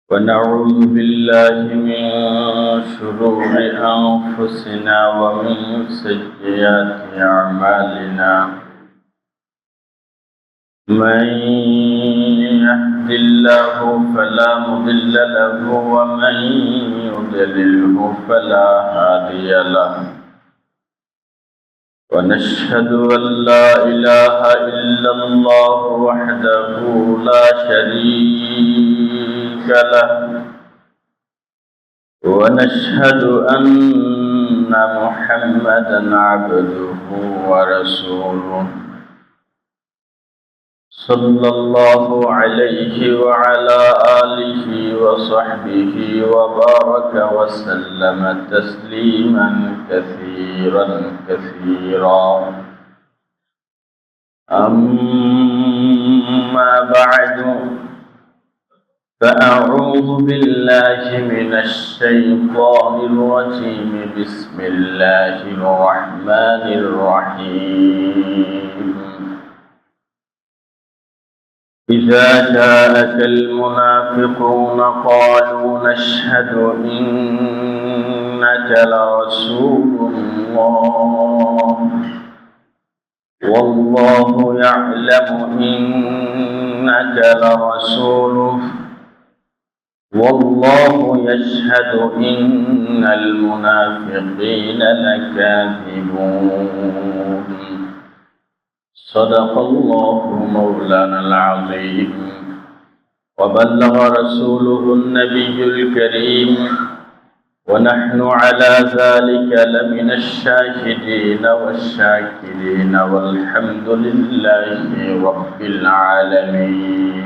ونعوذ بالله من شرور أنفسنا ومن سيئات أعمالنا من يهد الله فلا مضل له ومن يضلله فلا هادي له ونشهد أن لا إله إلا الله وحده لا شريك له ونشهد أن محمدا عبده ورسوله صلى الله عليه وعلى آله وصحبه وبارك وسلم تسليما كثيرا أما بعد فأعوذ بالله من الشيطان الرجيم بسم الله الرحمن الرحيم إذا جاءك المنافقون قالوا نشهد إنك لرسول الله والله يعلم إنك لرسوله والله يشهد إن المنافقين لكاذبون صدق الله مولانا العظيم وبلغ رسوله النبي الكريم ونحن على ذلك لمن الشاهدين والشاكرين والحمد لله رب العالمين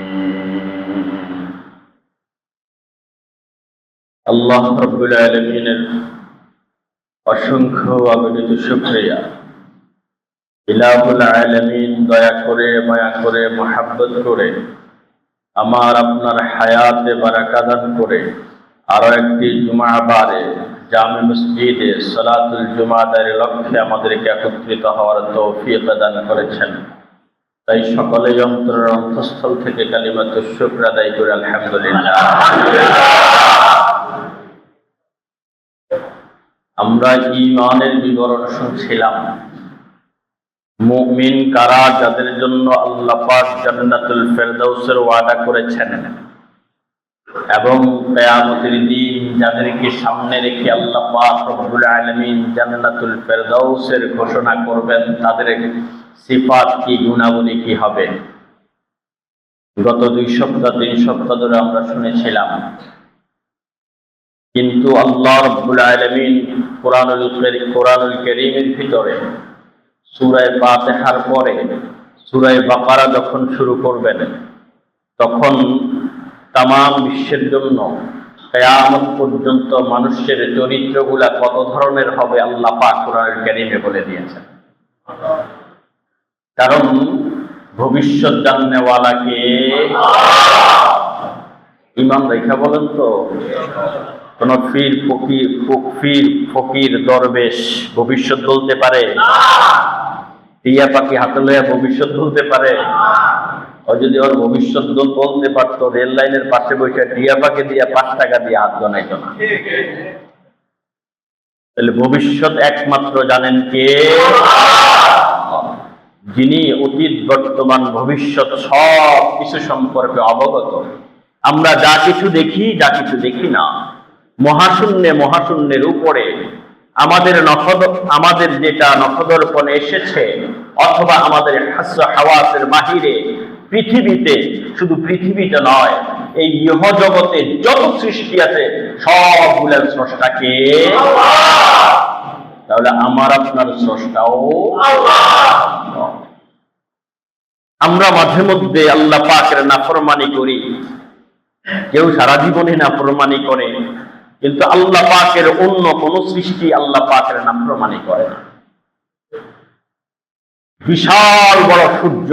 الله رب العالمين অসংখ্য অগণিত শুকরিয়া ইলাহুল আলামিন দয়া করে মায়া করে মুহাব্বত করে আমার আপনার হায়াতে বারাকা দান করে আরো একটি জুমা বারে জামে মসজিদে সালাতুল জুমা আদায়ের লক্ষ্যে আমাদেরকে একত্রিত হওয়ার তৌফিক দান করেছেন। তাই সকলেই অন্তরের অন্তঃস্থল থেকে কালিমাতুশ শুকর আদায় করে আলহামদুলিল্লাহ। আমরা ঈমানের বিবরণ শুনছিলাম। মুমিন কারা, যাদের জন্য আল্লাহ পাক জান্নাতুল ফেরদাউসের ওয়াদা করেছেন এবং কিয়ামতের দিন যাদেরকে সামনে রেখে আল্লাহ পাক রব্বুল আলামিন জান্নাতুল ফেরদাউসের ঘোষণা করবেন, তাদের সিফাত কি, গুণাবলী কি হবে। গত 2 সপ্তাহ 3 সপ্তাহ ধরে আমরা শুনেছিলাম। কিন্তু আল্লাহ রব্বুল আলামিন কোরআনুল কারীমের ভিতরে সূরা ফাতিহার পরে সূরা বাকারা যখন শুরু করবেন, তখন তামাম বিশ্বের জন্য কিয়ামত পর্যন্ত মানুষের চরিত্রগুলা কত ধরনের হবে আল্লাহ পাক কোরআনুল কারীমে বলে দিয়েছেন। কারণ ভবিষ্যৎ জাননেওয়ালাকে ইমাম রেখা বলেন তো, কোন ফকির দরবেশ ভবিষ্যৎ বলতে পারে? টিয়া পাখি হাতে লইয়া ভবিষ্যৎ বলতে পারে? ও যদি ওর ভবিষ্যৎ বলতে পারতো, রেল লাইনের পাশে বসে টিয়া পাখি দিয়া 5 টাকা দিয়ে হাত বানাইতো না। তাহলে ভবিষ্যৎ একমাত্র জানেন কে? যিনি অতীত বর্তমান ভবিষ্যৎ সব কিছু সম্পর্কে অবগত। আমরা যা কিছু দেখি, যা কিছু দেখি না, মহাশূন্যের উপরে আমাদের যেটা নখদর্পণে এসেছে, অথবা আমাদের হাওয়াসের বাহিরে পৃথিবীতে, শুধু পৃথিবীটা নয়, এই ইহজগতে যত সৃষ্টি আছে সবগুলোর স্রষ্টাকে। তাহলে আমার আপনার স্রষ্টাও আল্লাহ। আমরা মাঝে মধ্যে আল্লাহ পাকের নাফরমানি করি, কেউ সারা জীবনে নাফরমানি করে, কিন্তু আল্লাহ পাকের অন্য কোন সৃষ্টি আল্লাহ পাকের নাফরমানি করে না। বিশাল বড় সূর্য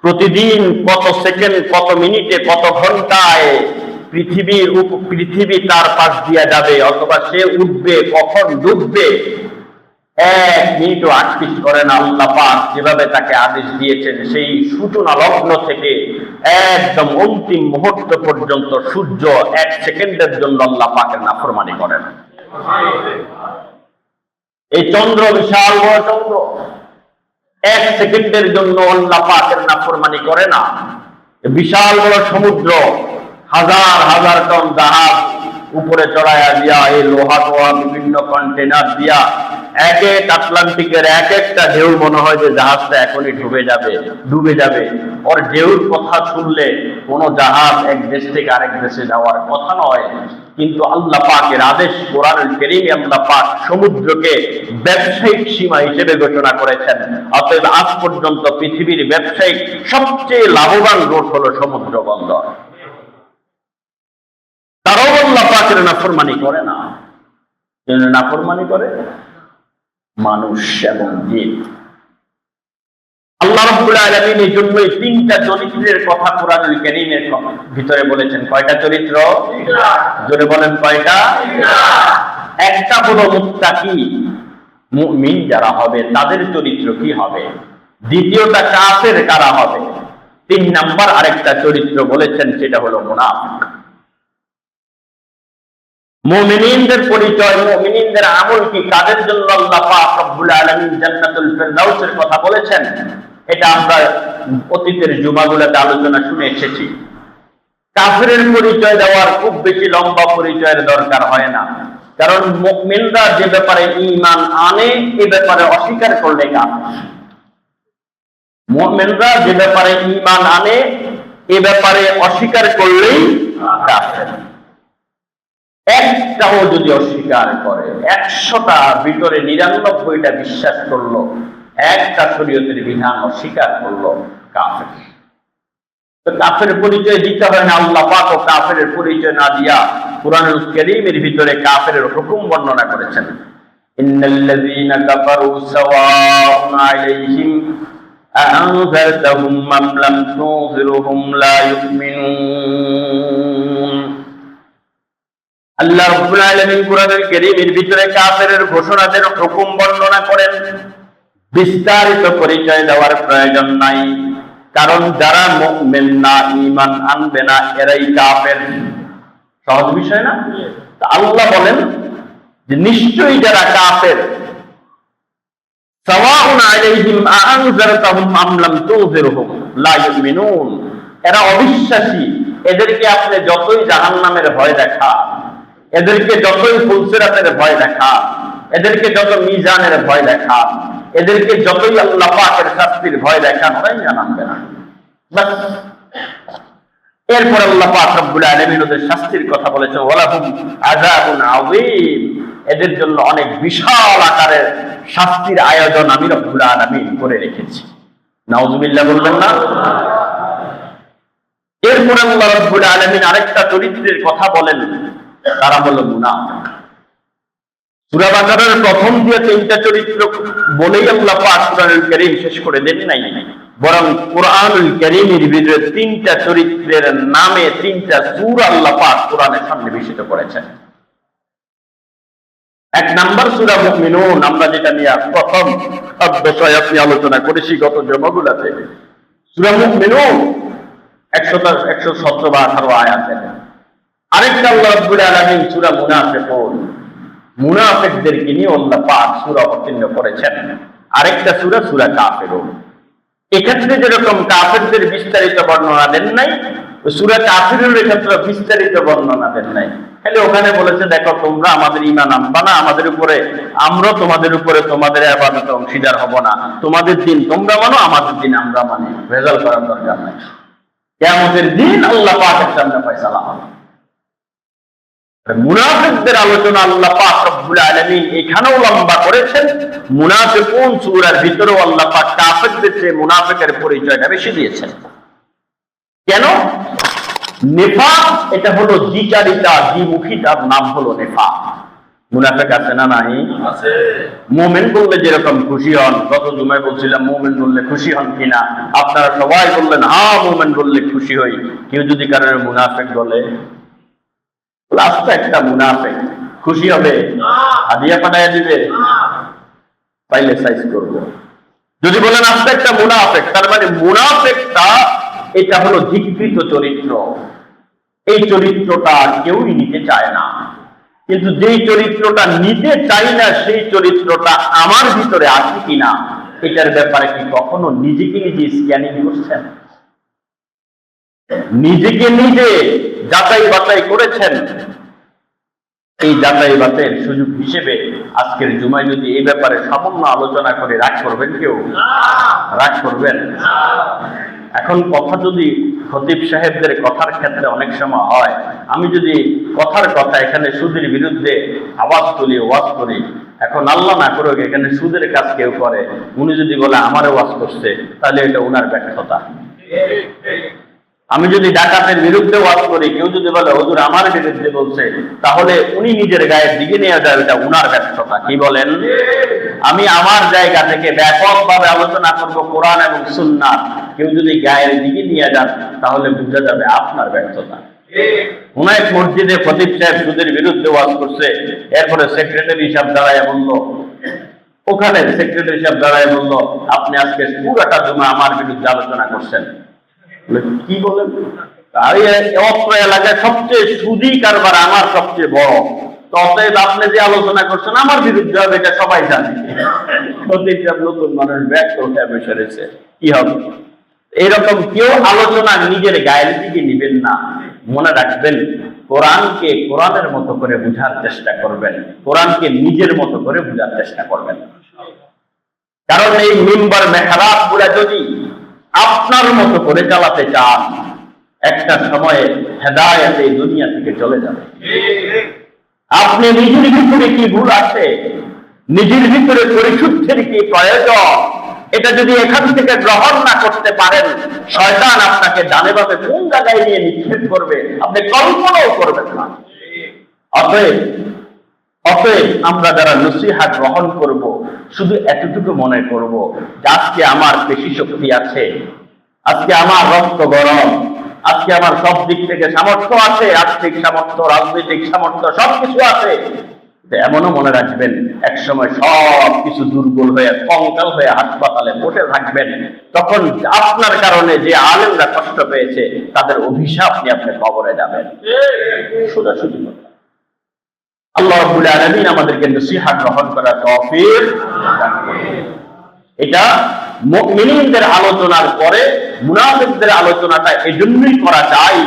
প্রতিদিন কত সেকেন্ড, কত মিনিটে, কত ঘন্টায় পৃথিবী তার পাশ দিয়া যাবে, অথবা সে উঠবে, কখন ডুববে, 1 মিনিটও আটপিস করে না। আল্লাহ পাক যেভাবে তাকে আদেশ দিয়েছেন, সেই সূচনা লগ্ন থেকে একদম অন্তিম মুহূর্ত পর্যন্ত সূর্য 1 সেকেন্ডের জন্য আল্লাহ পাকের নাফরমানি করে না। এই চন্দ্র বিশাল বড় চন্দ্র, 1 সেকেন্ডের জন্য আল্লাহ পাকের নাফরমানি করে না। বিশাল বড় সমুদ্র, হাজার হাজার টন জাহাজ উপরে চড়াইয়া দিয়া, এই লোহা টোহা বিভিন্ন কন্টেনার দিয়া এক এক আটলান্টিকের এক একটা ঢেউ মনে হয় যে জাহাজটা এখনই ডুবে যাবে। ওর ঢেউর কথা শুনলে কোন জাহাজ এক দেশ থেকে আরেক দেশে যাওয়ার কথা নয়। কিন্তু আল্লাহ পাকের আদেশ, কোরআনুল কারীমে আল্লাহ পাক সমুদ্রকে ব্যবসায়িক সীমা হিসেবে ঘোষণা করেছেন। অতএব আজ পর্যন্ত পৃথিবীর ব্যবসায়িক সবচেয়ে লাভবান রুট হলো সমুদ্র বন্দর। তারাও আল্লাহ পাকের নাফরমানি করে না। নাফরমানি করে মানুষ এবং জিন। আল্লাহ রাব্বুল আলামিন এই জন্যই 3টা চরিত্রের কথা কোরআনুল কারীমের ভিতরে বলেছেন। কয়টা চরিত্র? জোরে বলেন কয়টা? একটা হলো মুত্তাকি, মুমিন যারা হবে তাদের চরিত্র কি হবে। দ্বিতীয়টা কাফের কারা হবে। 3 নাম্বার আরেকটা চরিত্র বলেছেন, সেটা হলো মুনাফিক। মুমিনদের পরিচয়, মুমিনদের আমল কি, কাদের জন্য আল্লাহ পাক রব্বুল আলামিন জান্নাতুল ফেরদাউসের কথা বলেছেন, এটা আমরা অতীতের জুমাগুলোতে আলোচনা শুনে এসেছি। কাফেরের পরিচয় দেওয়ার খুব বেশি লম্বা পরিচয়ের দরকার হয় না, কারণ মুমিনরা যে ব্যাপারে ঈমান আনে এ ব্যাপারে অস্বীকার করলে কাফের। মুমিনরা যে ব্যাপারে ঈমান আনে এ ব্যাপারে অস্বীকার করলেই কাফের। একটাও যদি অস্বীকার করে, 100টার ভিতরে 99টা বিশ্বাস করলো, একটা শরীয়তের বিধান অস্বীকার করলো, কাফের। তো কাফের পরিচয় দিতে হয় না। আল্লাহ পাক কাফের পরিচয় না দিয়া কুরআনুল কারীমের ভিতরে কাফের হুকুম বর্ণনা করেছেন। ইন্নাল্লাযীনা কাফারু সাওয়াউন আলাইহিম আ'আনযারতাহুম আম লাম তুযিরহুম লা ইউমিনুন। আল্লাহ রাব্বুল আলামিন কুরআনুল কারীমের ভিতরে কাফেরের ঘোষণাদের হুকুম বর্ণনা করেন। বিস্তারিত পরিচয় দেওয়ার প্রয়োজন নাই, কারণ যারা মুমিন না, ঈমান আনবে না, এরাই কাফের। সহজ বিষয় না? আল্লাহ বলেন যে নিশ্চয়ই যারা কাফের, সাওয়াউন আলাইহিম আ'আনযারতাহুম আম লাম তুযিরহুম লা ইউমিনুন, এরা অবিশ্বাসী। এদেরকে আপনি যতই জাহান্নামের ভয় দেখা, এদেরকে যতই ফুলসিরাতের ভয় দেখা, এদেরকে যত মিজানের ভয় দেখা, এদেরকে যতই আল্লাহ পাকের শাস্তির ভয় দেখান, ওরাই জানাবে না। বাস। এরপর আল্লাহ পাক রব্বুল আলামিন ওদের শাস্তির কথা বলেছেন, ওয়ালাহুম আযাবুন আযীম, এদের জন্য অনেক বিশাল আকারের শাস্তির আয়োজন আমি রব্বুল আলামিন করে রেখেছি। নাউযুবিল্লাহ বলবেন না? এরপর আল্লাহ রব্বুল আলামিন আরেকটা চরিত্রের কথা বলেন, তারা হলো মুনাফিক। সূরা বাকারার প্রথম দিয়ে 3টা চরিত্র বলেই আল্লাহ পাক কুরআনুল কারীম শেষ করে দেন নাই, বরং কুরআনুল কারীমের ভিতরে 3টা চরিত্রের নামে 3টা সূরা আল্লাহ পাক কোরআনে সন্নিবেশিত করেছেন। 1 নাম্বার সূরা মুমিনুন, আমরা যেটা নিয়ে প্রথম অধ্যায় আপনি আলোচনা করেছি গত জমাগুলোতে। সূরা মুমিনুন 117 বা 18 আয়াতে। আরেকটা আল্লাহ রাব্বুল আলামিন সূরা মুনাফিকুন, মুনাফিকদেরকে নিয়ে আল্লাহ পাক সূরা অবতীর্ণ করেছেন। আরেকটা সূরা সূরা কাফিরুন। এক্ষেত্রে যেরকম কাফেরদের বিস্তারিত বর্ণনা দেন নাই, সূরা কাফিরুনের ক্ষেত্রে বিস্তারিত বর্ণনা দেন নাই। খালি ওখানে বলেছে, দেখো তোমরা আমাদের ঈমান আনবা না, আমাদের উপরে, আমরা তোমাদের উপরে তোমাদের ইবাদতে অংশীদার হব না, তোমাদের দিন তোমরা মানো, আমাদের দিন আমরা মানি, ভেজাল করার দরকার নাই। কিয়ামতের দিন আল্লাহ পাকের সামনে ফয়সালা হবে। মুনাফিকদের আলোচনা আল্লাহ পাক রব্বুল আলামিন এখানেও লম্বা করেছেন। মুনাফিকুন সূরার ভিতরেও আল্লাহ পাক কাফেরদের চেয়ে মুনাফিকের পরিচয়টা বেশি দিয়েছেন। কেন? নিফাক এটা হলো দ্বিচারিতা, দ্বিমুখিতার নাম হলো নিফাক। মুনাফিক আছে না নাই? আছে। মুমিন বললে যেরকম খুশি হন, গত জুমায় বলছিলাম মুমিন বললে খুশি হন কিনা, আপনারা সবাই বললেন হ্যাঁ মুমিন বললে খুশি হই। কেউ যদি কারোর মুনাফিক বলে, লাস্টে একটা মুনাফিক খুশি হবে? হাদিয়া পাঠাইয়া দিবে? পাইলে সাইজ করব। যদি বলেন আস্তে একটা মুনাফিক, তার মানে মুনাফিকটা এটা হলো ধিকৃত চরিত্র। এই চরিত্রটা কেউই নিতে চায় না, কিন্তু যেই চরিত্রটা নিতে চাই না সেই চরিত্রটা আমার ভিতরে আছে কিনা এটার ব্যাপারে কি কখনো নিজেকে নিজে স্ক্যানিং করছেন? নিজেকে নিজে যাচাই বাছাই করেছেন? এই যাচাই বাছাইয়ের সুযোগ হিসেবে আজকের জুমায় যদি এই ব্যাপারে সামান্য আলোচনা করে রাগ করবেন? কেউ রাগ করবেন? এখন কথা যদি খতিব সাহেবদের কথার ক্ষেত্রে অনেক সময় হয়, আমি যদি কথার কথা এখানে সুদের বিরুদ্ধে আওয়াজ তুলি, ওয়াজ করি, এখন আল্লাহ না করুক এখানে সুদের কাজ কেউ করে, উনি যদি বলে আমারও ওয়াজ করছে, তাহলে এটা উনার ব্যর্থতা। আমি যদি ডাকাতের বিরুদ্ধে ওয়াজ করি, কেউ যদি বলে হুজুর আমার বিরুদ্ধে বলছে, তাহলে উনি নিজের গায়ের দিকে নিয়ে যায়, এটা উনার ব্যর্থতা। কি বলেন? আমি আমার জায়গা থেকে ব্যাপকভাবে আলোচনা করব কোরআন এবং সুন্নাহ, কেউ যদি গায়ের দিকে নিয়ে যান তাহলে বোঝা যাবে আপনার ব্যর্থতা। অনেক মসজিদে খতিব সাহেব সুদের বিরুদ্ধে ওয়াজ করছে, এরপরে সেক্রেটারি সাহেব দাঁড়ায় বলল, ওখানে সেক্রেটারি সাহেব দাঁড়ায় বলল আপনি আজকে পুরোটা জমা আমার বিরুদ্ধে আলোচনা করছেন। কি বলেন? অত্র এলাকায় সবচেয়ে সুদী কারবার আমার সবচেয়ে বড়, অতএব আপনি যে আলোচনা করছেন আমার বিরুদ্ধে হবে, এটা সবাই জানে। নতুন মানুষ ব্যাক করতে বসে রয়েছে, কি হবে? এরকম কেউ আলোচনা নিজের গায়ের দিকে নিবেন না। মনে রাখবেন, কোরআনকে কোরআনের মতো করে বুঝার চেষ্টা করবেন, কোরআনকে নিজের মতো করে বুঝার চেষ্টা করবেন। কারণ এই মিম্বার মেহরাব গুলা যদি আপনার মতো করে চালাতে চান, একটা সময়ে হেদায়েত এই দুনিয়া থেকে চলে যাবে। আপনি নিজের ভিতরে কি ভুল আছে, নিজের ভিতরে পরিশুদ্ধের কি প্রয়োজন, এটা যদি এখান থেকে গ্রহণ না করতে পারেন, শয়তান আপনাকে ডানে বামে কোন জায়গায় নিয়ে নিক্ষেপ করবে আপনি কল্পনাও করবেন না। অতএব আমরা যারা নসিহত গ্রহণ করব, শুধু এতটুকু মনে করব যে আজকে আমার পেশি শক্তি আছে, আজকে আমার রক্ত গরম, আজকে আমার সব দিক থেকে সামর্থ্য আছে, আর্থিক সামর্থ্য, রাজনৈতিক সামর্থ্য, সবকিছু আছে। এমনও মনে রাখবেন, একসময় সব কিছু দুর্বল হয়ে কঙ্কাল হয়ে হাসপাতালে বসে থাকবেন, তখন আপনার কারণে যে আলেমরা কষ্ট পেয়েছে তাদের অভিশাপ নিয়ে আপনি কবরে যাবেন। সোজাসুজি কথা। আল্লাহ রাব্বুল আলামিন আমাদেরকে নসিহত গ্রহণ করার তৌফিক দান করুন। এটা মুমিনদের আলোচনার পরে মুনাফিকদের আলোচনাটা এজন্যই করা যায়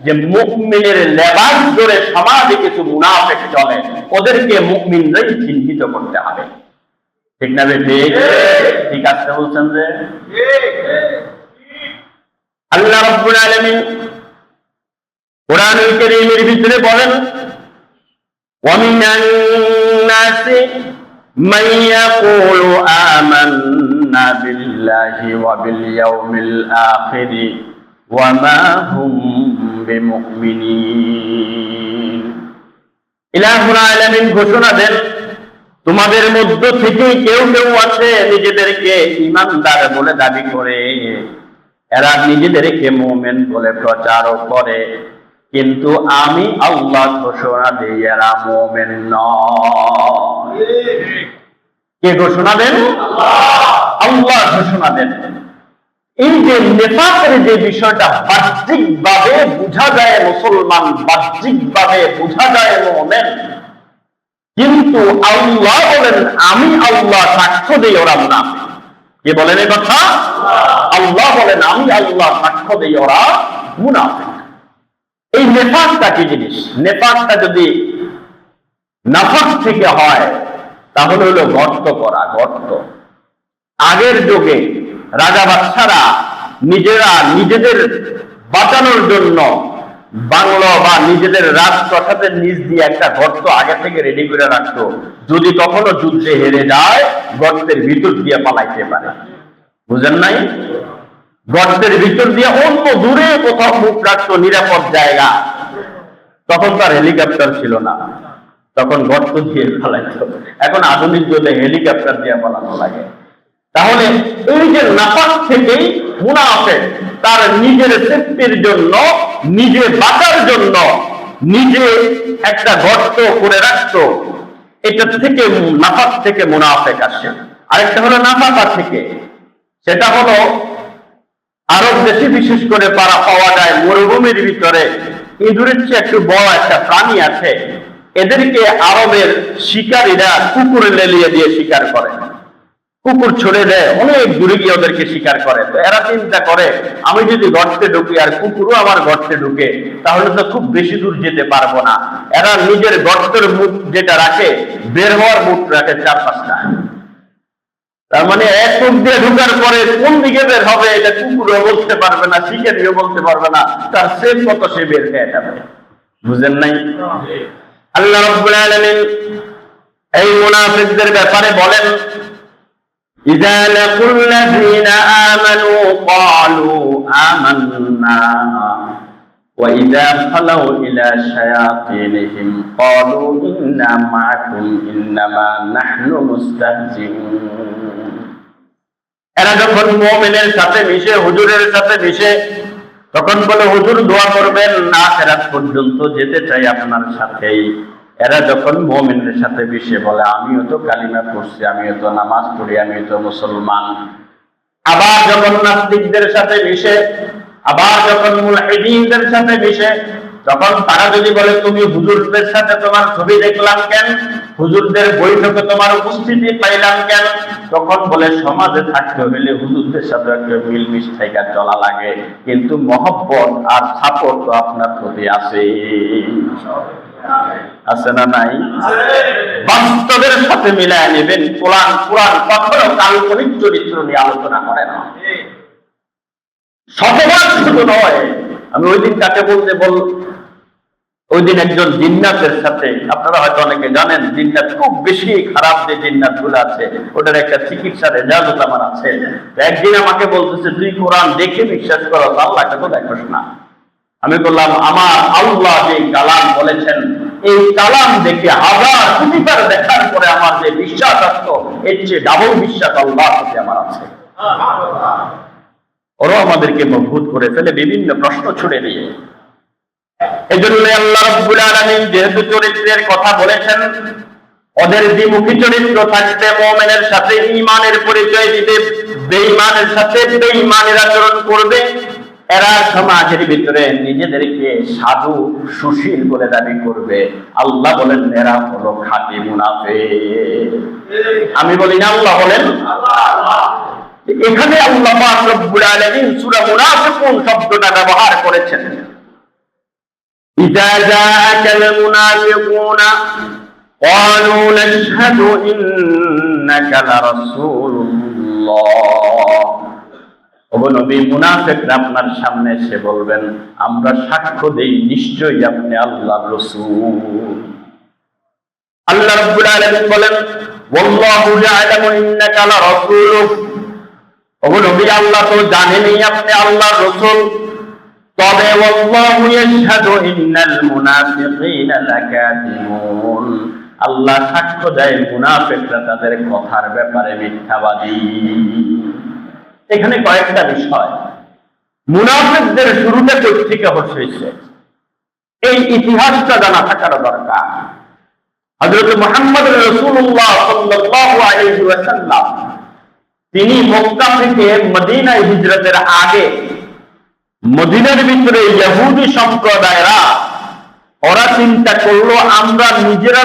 যে মুমিনের লেবাস ধরে সমাজে কিছু মুনাফিক চলে, ওদেরকে মুমিনরাই চিহ্নিত করতে হবে। ঠিক না? ঠিক আছে বলছেন যে আল্লাহ রাব্বুল আলামিন কোরআনুল কারীমের ভিতরে বলেন, وَمِنَ النَّاسِ مَن يَقُولُ آمَنَّا بِاللَّهِ وَبِالْيَوْمِ الْآخِرِ وَمَا هُمْ بِمُؤْمِنِينَ। ইলাহুল আলামিন ঘোষণা দেন, তোমাদের মধ্য থেকে কেউ কেউ আছে নিজেদেরকে ঈমানদার বলে দাবি করে, এরা নিজেদেরকে মুমিন বলে প্রচারও করে, কিন্তু আমি আল্লাহ ঘোষণা দিই এরা মুমিন নয়। কে ঘোষণা দেন? আল্লাহ ঘোষণা দেন। এই যে নেফাকের যে বিষয়টা বাহ্যিকভাবে বোঝা যায় মুসলমান, বাহ্যিকভাবে বোঝা যায় মুমিন, কিন্তু আল্লাহ বলেন আমি আল্লাহ সাক্ষ্য দিই ওরা মুনাফিক। কে বলেন এই কথা? আল্লাহ বলেন আমি আল্লাহ সাক্ষ্য দিই ওরা মুনাফিক। এই নেফাকটা কি জিনিস? নেফাকটা যদি নাফাক থেকে হয় তাহলে হলো গর্ত করা, গর্ত। আগের যুগে রাজা বাদশারা নিজেরা নিজেদের বাঁচানোর জন্য বাংলো বা নিজেদের রাজপ্রাসাদের নিচ দিয়ে একটা গর্ত আগে থেকে রেডি করে রাখতো, যদি কখনো যুদ্ধে হেরে যায় গর্তের ভিতর দিয়ে পালাইতে পারে। বুঝেন নাই? গর্তের ভিতর দিয়ে অন্য দূরে কোথাও মুখ রাখতো, নিরাপদ জায়গা। তখন তার হেলিকপ্টার ছিল না, তখন গর্ত দিয়ে পালাইতো। এখন আধুনিক যুগে হেলিকপ্টার দিয়ে পালানো লাগে। তাহলে এই যে নাফাক থেকেই মুনাফিক তার নিজের সেফটির জন্য, নিজে বাঁচার জন্য নিজে একটা গর্ত করে রাখতো, এটা থেকে নাফাক থেকে মুনাফিক আসে। আরেকটা হলো নাফাকা থেকে, সেটা হলো আরব দেশে বিশেষ করে পাওয়া যায় মরুভূমির ভিতরে ইঁদুরের চেয়ে একটু বড় একটা প্রাণী আছে। এদেরকে আরবের শিকারীরা কুকুরে লেলিয়ে দিয়ে শিকার করে, কুকুর ছড়ে দেয়, অনেক দূরে গিয়ে ওদেরকে শিকার করে। তো এরা চিন্তা করে আমি যদি গর্তে ঢুকি আর কুকুরও আমার গর্তে ঢুকে তাহলে তো খুব বেশি দূর যেতে পারবো না। এরা নিজের গর্তের মুখ যেটা রাখে, বের হওয়ার মুখ রাখে 4-5টা। তার মানে এক মুখ দিয়ে ঢুকার পরে কোন দিকে বের হবে এটা কুকুরও বলতে পারবে না, শিকারিও বলতে পারবে না, তার সেফ মতো সে বের হয়ে যাবে। বুঝেন নাই? আল্লাহ রাব্বুল আলামিন এই মুনাফিকদের ব্যাপারে বলেন, ইযা লাকুল্লাযীনা আমানু ক্বালু আমান্না ওয়া ইযা খালাউ ইলা শায়াতিনহিম ক্বালু ইন্না মা'আকুম ইন্নামা নাহনু মুস্তাহজিউন। এরা যখন মুমিনের সাথে মিশে, হুজুরের সাথে মিশে, তখন বলে হুজুর দোয়া করবেন, না আখিরাত পর্যন্ত যেতে চাই আপনার সাথেই। এরা যখন মুমিনের সাথে মিশে বলে আমিও তো কালিমা পড়ছি, আমিও তো নামাজ পড়ি, আমিও তো মুসলমান। আবার যখন নাস্তিকদের সাথে মিশে, আবার যখন মুলহিদিনদের সাথে মিশে, তখন তারা যদি বলে তুমি হুজুরদের সাথে তোমার ছবি দেখলাম কেন, হুজুরদের বৈঠকে তোমার উপস্থিতি পাইলাম কেন, তখন বলে সমাজে থাকতে হলে হুজুরদের সাথে একটা মিলমিশ থাইকা চলা লাগে, কিন্তু মহব্বত আর সাপোর্ট তো আপনার প্রতি আছে। আছে না নাই? বাস্তবের সাথে মিলায় নেবেন। কোরআন কখনো কাল্পনিক চরিত্র নিয়ে আলোচনা করে না। শতবার শুধু নয়, আমি ওই দিন কাকে ওই দিন একজন জিন্নাতের সাথে, আপনারা হয়তো অনেকে জানেন জিন্নাত খুব বেশি খারাপ যে জিন্নাত গুলো আছে ওটার একটা চিকিৎসার রেজাল্ট আমার আছে। একদিন আমাকে বলতেছে তুই কোরআন দেখে বিশ্বাস করো, আল্লাহকে তো দেখোস না। আমি বললাম আমার আল্লাহ যে কালাম বলেছেন এই কালাম দেখে হাজার কোটিবার দেখার পরে আমার যে বিশ্বাস আসতো এর চেয়ে ডাবল বিশ্বাস আল্লাহর প্রতি আমার আছে। ওরাও আমাদেরকে মজবুত করে ফেলে বিভিন্ন প্রশ্ন ছুড়ে দিয়ে। এজন্য আল্লাহ রাব্বুল আলামিন যেহেতু চরিত্রের কথা বলেছেন, ওদের দ্বিমুখী চরিত্র থাকবে, মুমিনের সাথে ঈমানের পরিচয় দিবে, বেঈমানের সাথে বেঈমানের আচরণ করবে। এরা সমাজের ভিতরে নিজেদেরকে সাধু সুশীল বলে দাবি করবে। আল্লাহ বলেন এরা হলো খাঁটি মুনাফিক। আমি বলি না, আল্লাহ বলেন। এখানে আল্লাহ পাক রব্বুল আলামিন সূরা মুনাফিকুন শব্দটা ব্যবহার করেছেন। ইযা জাআকাল মুনাফিকুনা ক্বালু নাশহাদু ইন্নাকা লারাসূলুল্লাহ। ওগো নবী, মুনাফিকরা আপনার সামনে এসে বলবেন আমরা সাক্ষ্য দেই নিশ্চয়ই আপনি আল্লাহর রাসূল। আল্লাহ রাব্বুল আলামিন বলেন ওয়াল্লাহু ইয়া'লামু ইন্নাকা লারাসূলুহু। ওগো নবী, আল্লাহ তো জানেনই আপনি আল্লাহর রাসূল, তবে ওয়াল্লাহু ইয়াশহাদু ইন্নাল মুনাফিকিনা লাকাযিবুন। আল্লাহ সাক্ষ্য দেয় মুনাফিকরা তাদের কথার ব্যাপারে মিথ্যাবাদী। এখানে কয়েকটা বিষয়। মুনাফিকদের শুরুটা কোথা থেকে হয়েছে এই ইতিহাসটা জানা থাকার দরকার। হযরত মুহাম্মদ রাসূলুল্লাহ সাল্লাল্লাহু আলাইহি ওয়াসাল্লাম তিনি মক্কা থেকে মদিনায় হিজরতের আগে মদিনার ভিতরে ইহুদি সম্প্রদায়রা ওরা চিন্তা করলো আমরা নিজেরা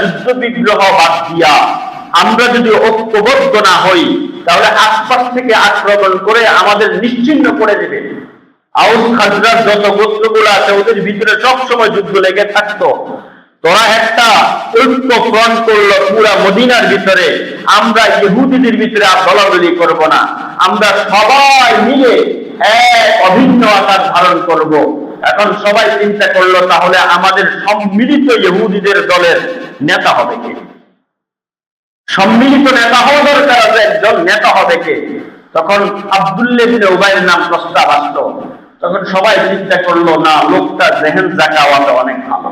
যুদ্ধ বিগ্রহ বাদ দিয়া আমরা যদি ঐক্যবদ্ধ না হই তাহলে আশপাশ থেকে আক্রমণ করে আমাদের নিশ্চিহ্ন করে দেবে। আউস খাজরাজ যত গোত্রগুলো আছে ওদের ভিতরে সবসময় যুদ্ধ লেগে থাকতো। তোরা একটা ঐক্য ফ্রন্ট করলো পুরা মদিনার ভিতরে, আমরা ইহুদিদের ভিতরে আর দলাদলি করব না, আমরা সবাই মিলে এক অভিন্ন আকার ধারণ করব। এখন সবাই চিন্তা করলো তাহলে আমাদের সম্মিলিত ইহুদিদের দলের নেতা হবে কে? সম্মিলিত নেতা হওয়া দরকার আছে, একজন নেতা হবে কে? তখন আব্দুল্লাহ ইবনে উবাইয়ের নাম প্রস্তাব আসলো। তখন সবাই চিন্তা করলো না, লোকটা জেহেন জাকাওয়াতে অনেক ভালো,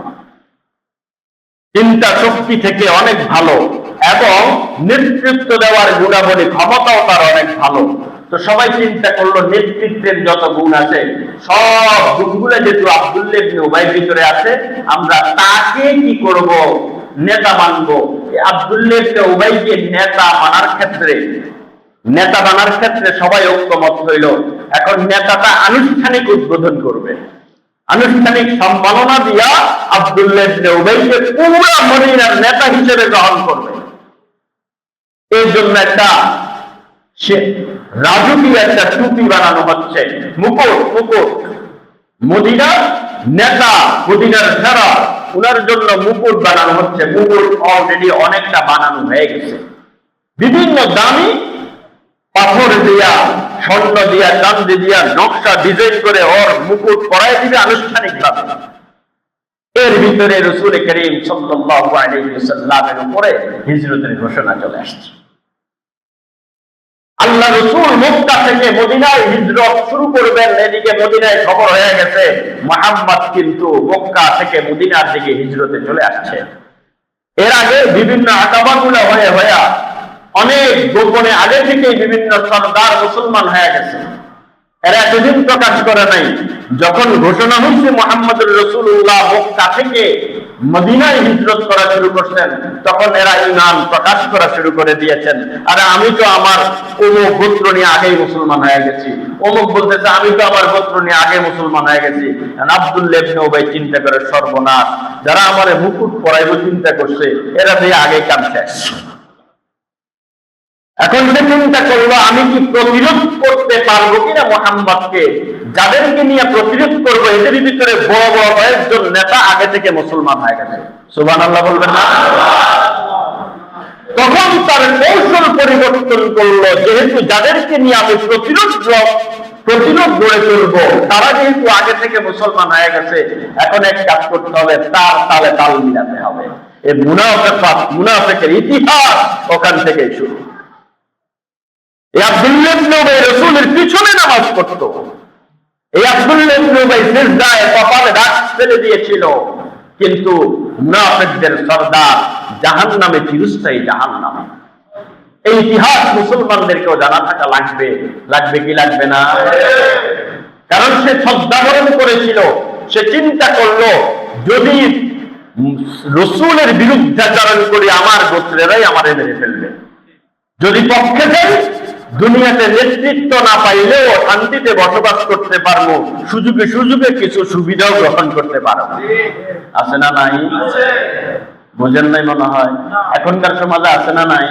চিন্তা শক্তি থেকে অনেক ভালো এবং নেতৃত্ব দেওয়ার গুণাবলী ক্ষমতাও তার অনেক ভালো। তো সবাই চিন্তা করলো নেতৃত্বের যত গুণ আছে সব গুণগুলো যেহেতু আব্দুল্লাহ ইবনে উবাইয়ের ভিতরে আছে, আমরা তাকে কি করব? নেতা মানবো। আব্দুল্লাহ ইবনে উবাইকে নেতা বানার ক্ষেত্রে সবাই ঐক্যমত হইল এখন নেতাটা আনুষ্ঠানিক উদ্বোধন করবে, আনুষ্ঠানিক সম্মাননা দিয়া আব্দুল্লাহ ইবনে উবাইকে পুরা মদিনার নেতা হিসেবে গ্রহণ করবে। এর জন্য একটা রাজকীয় একটা টুপি বানানো হচ্ছে, মুকুট। মদিনার নেতা, মদিনার সেরা, উনার জন্য মুকুট বানানো হচ্ছে। মুকুট অলরেডি অনেকটা বানানো হয়ে গেছে, বিভিন্ন দামি পাথর দিয়া, স্বর্ণ দিয়া, চাঁদি দিয়া নকশা ডিজাইন করে ওর মুকুট পরাই দিবে আনুষ্ঠানিক ভাবে। এর ভিতরে রাসূল করিম সাল্লাল্লাহু আলাইহি ওয়াসাল্লামের উপরে হিজরতের ঘোষণা চলে আসছে। আল্লাহ রাসূল মক্কা থেকে মদিনায় হিজরত শুরু করবেন, এদিকে মদিনায় খবর হয়ে গেছে মুহাম্মদ কিন্তু মক্কা থেকে মদিনার দিকে হিজরতে চলে আসছে। এর আগে বিভিন্ন আকাবাগুলো হয়ে অনেক গোপনে আগে থেকেই বিভিন্ন সরদার মুসলমান হয়ে গেছে। এরা এতদিন প্রকাশ করে নাই। যখন ঘোষণা হয়েছে মুহাম্মদুর রাসূলুল্লাহ মক্কা থেকে মদিনায় হিজরত করা শুরু করছেন, তখন এরা ঈমান প্রকাশ করা শুরু করে দিয়েছেন। আরে আমি তো আমার অমুক গোত্র নিয়ে আগেই মুসলমান হয়ে গেছি, অমুক বলতেছে আমি তো আমার গোত্র নিয়ে আগে মুসলমান হয়ে গেছি। আব্দুল্লাহ ইবনে উবাই চিন্তা করে সর্বনাশ, যারা আমারে মুকুট পরাইব চিন্তা করছে, এরা দিয়ে আগে কাম শেষ। এখন সে চিন্তা করলো আমি কি প্রতিরোধ করতে পারবো কিনা মুহাম্মদকে। যাদেরকে নিয়ে প্রতিরোধ করবো এদের ভিতরে বড় বড় কয়েকজন নেতা আগে থেকে মুসলমান হয়ে গেছে। সুবহানাল্লাহ বলবেন না? তখন তার কৌশল পরিবর্তন করলো, যেহেতু যাদেরকে নিয়ে আমি প্রতিরোধ গড়ে তুলবো তারা যেহেতু আগে থেকে মুসলমান হয়ে গেছে, এখন এক কাজ করতে হবে, তার তালে তাল মিলাতে হবে। এই মুনাফিকের ইতিহাস ওখান থেকেই শুরু। এই আব্দুল্লাহ ইবনে উবাই রাসূলের পিছনে নামাজ পড়তো। এই আব্দুল্লাহ ইবনে উবাই সিজদায় কপালে দাগ ফেলে দিয়েছিল, কিন্তু মুনাফিকদের সরদার জাহান্নামে, চিরস্থায়ী জাহান্নামে। এই ইতিহাস মুসলমানদেরকেও জানা থাকা লাগবে কি লাগবে না? কারণ সে শ্রদ্ধাবরণ করেছিল, সে চিন্তা করলো যদি রাসূলের বিরুদ্ধাচরণ করি আমার গোত্রেরাই আমারে মেরে ফেলবে। যদি পক্ষে যাই দুনিয়াতে নেতৃত্ব না পাইলেও শান্তিতে বসবাস করতে পারবো, সুযোগে কিছু সুবিধাও গ্রহণ করতে পারবো। আছে না নাই? বোঝেন নাই মনে হয়? এখনকার সমাজে আছে না নাই?